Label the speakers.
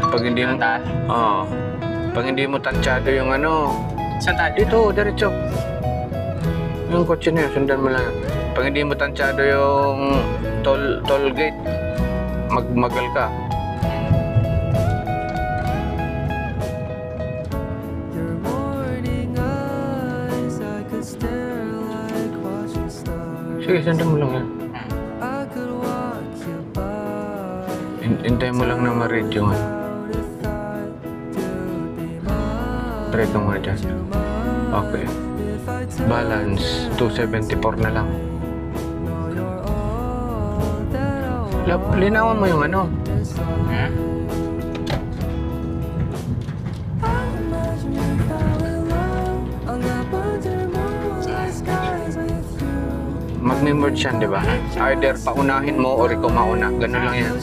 Speaker 1: Pag hindi mo...
Speaker 2: Taas?
Speaker 1: Oo. Pag hindi mo tansyado yung ano...
Speaker 2: Saan tayo?
Speaker 1: Dito, diretso. Yung kotse na yun, sundan mo lang yun. Pag hindi mo tansyado yung toll gate, magmagal ka. Sige, sundan mo lang yan. Hintay mo lang na ma-read yung ano. Try ka muna dyan. Okay. Balance, 274 na lang. Linawan mo yung ano.
Speaker 2: Hmm?
Speaker 1: Mag-merge yan, di ba? Either paunahin mo or ikaw mauna. Ganun lang yan.